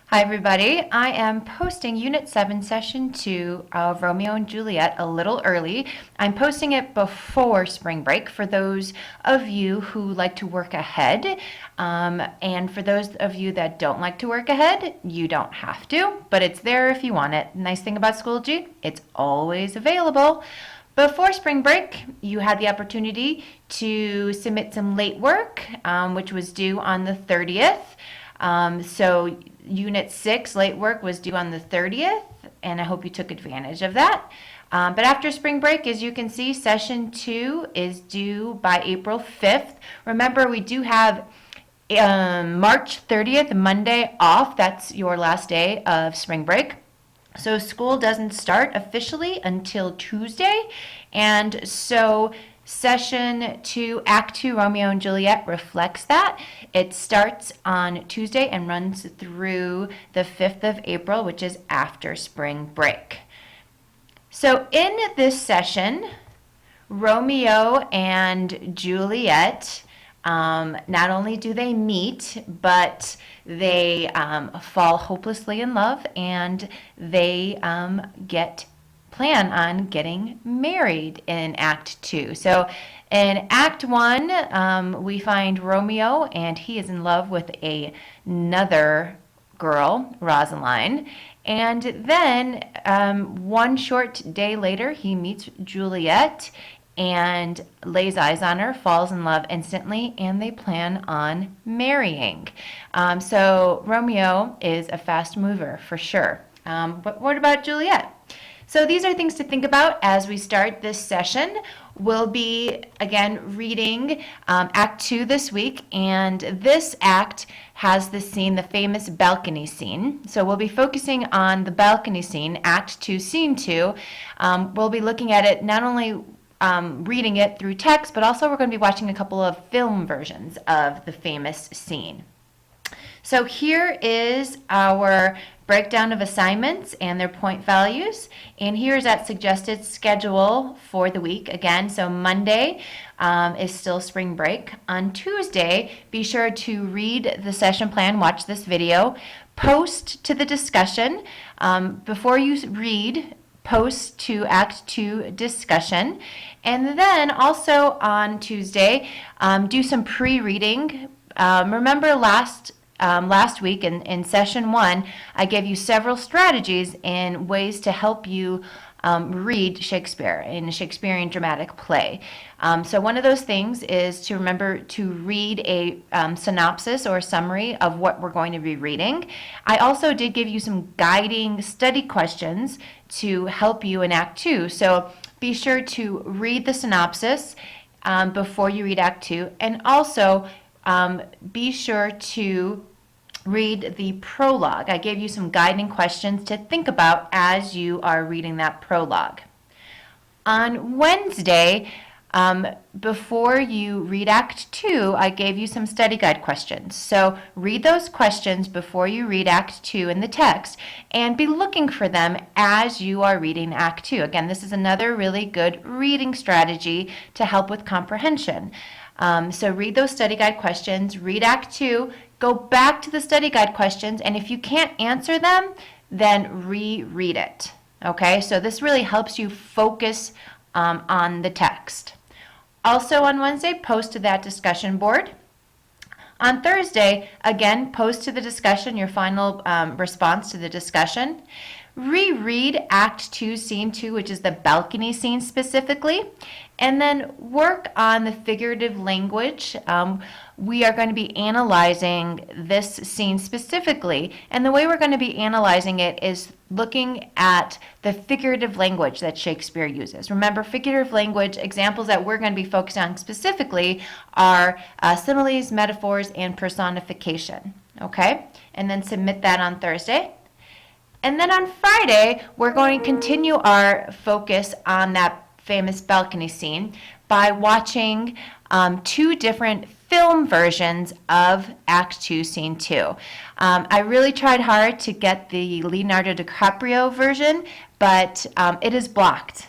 Hi everybody, I am posting Unit 7 Session 2 of Romeo and Juliet a little early. I'm posting it before spring break for those of you who like to work ahead. And for those of you that don't like to work ahead, you don't have to, but it's there if you want it. Nice thing about Schoology, it's always available. Before spring break, you had the opportunity to submit some late work, which was due on the 30th. So Unit 6 late work was due on the 30th, and I hope you took advantage of that. But after spring break, as you can see, Session 2 is due by April 5th. Remember, we do have March 30th, Monday, off. That's your last day of spring break. So school doesn't start officially until Tuesday, and so Session 2, Act 2, Romeo and Juliet reflects that. It starts on Tuesday and runs through the 5th of April, which is after spring break. So in this session, Romeo and Juliet, not only do they meet, but they fall hopelessly in love, and they plan on getting married in Act 2. So in Act 1, we find Romeo, and he is in love with another girl, Rosaline. And then one short day later, he meets Juliet and lays eyes on her, falls in love instantly, and they plan on marrying. So Romeo is a fast mover for sure. But what about Juliet? So these are things to think about as we start this session. We'll be, again, reading Act 2 this week, and this act has the scene, the famous balcony scene. So we'll be focusing on the balcony scene, Act 2, Scene 2. We'll be looking at it not only reading it through text, but also we're going to be watching a couple of film versions of the famous scene. So here is our breakdown of assignments and their point values, and here's that suggested schedule for the week. Again, so Monday is still spring break. On Tuesday, be sure to read the session plan, watch this video, post to the discussion. Before you read, post to Act 2 discussion, and then also on Tuesday, do some pre-reading. Remember last week in Session 1, I gave you several strategies and ways to help you read Shakespeare in a Shakespearean dramatic play. So one of those things is to remember to read a synopsis or summary of what we're going to be reading. I also did give you some guiding study questions to help you in Act 2. So be sure to read the synopsis before you read Act 2, and also be sure to read the prologue. I gave you some guiding questions to think about as you are reading that prologue. On Wednesday, before you read Act 2, I gave you some study guide questions. So read those questions before you read Act 2 in the text, and be looking for them as you are reading Act 2. Again, this is another really good reading strategy to help with comprehension. So read those study guide questions, read Act 2, go back to the study guide questions, and if you can't answer them, then reread it. Okay, so this really helps you focus on the text. Also on Wednesday, post to that discussion board. On Thursday, again, post to the discussion your final response to the discussion. Reread Act 2, Scene 2, which is the balcony scene specifically, and then work on the figurative language. We are going to be analyzing this scene specifically, and the way we're going to be analyzing it is looking at the figurative language that Shakespeare uses. Remember, figurative language examples that we're going to be focused on specifically are similes, metaphors, and personification. Okay? And then submit that on Thursday. And then on Friday, we're going to continue our focus on that famous balcony scene by watching 2 different film versions of Act 2, Scene 2. I really tried hard to get the Leonardo DiCaprio version, but it is blocked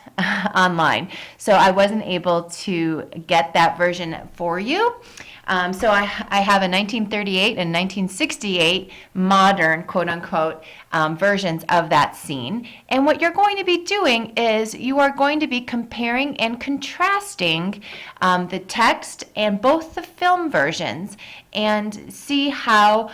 online, so I wasn't able to get that version for you. So I have a 1938 and 1968 modern, quote unquote, versions of that scene. And what you're going to be doing is you are going to be comparing and contrasting the text and both the film versions and see how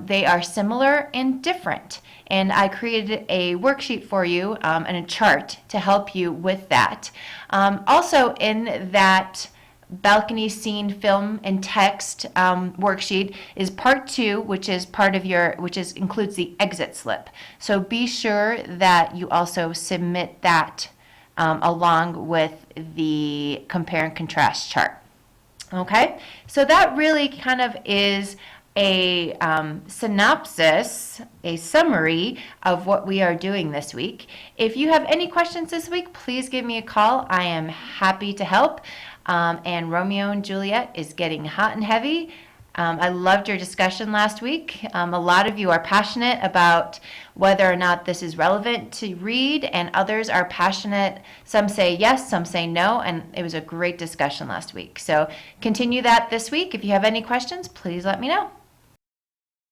they are similar and different. And I created a worksheet for you and a chart to help you with that. Also in that balcony scene film and text worksheet is part 2, which is part of your, includes the exit slip. So be sure that you also submit that along with the compare and contrast chart. Okay, so that really kind of is a synopsis, a summary of what we are doing this week. If you have any questions this week, please give me a call. I am happy to help. And Romeo and Juliet is getting hot and heavy. I loved your discussion last week. A lot of you are passionate about whether or not this is relevant to read, and others are passionate. Some say yes, some say no, and it was a great discussion last week. So continue that this week. If you have any questions, please let me know.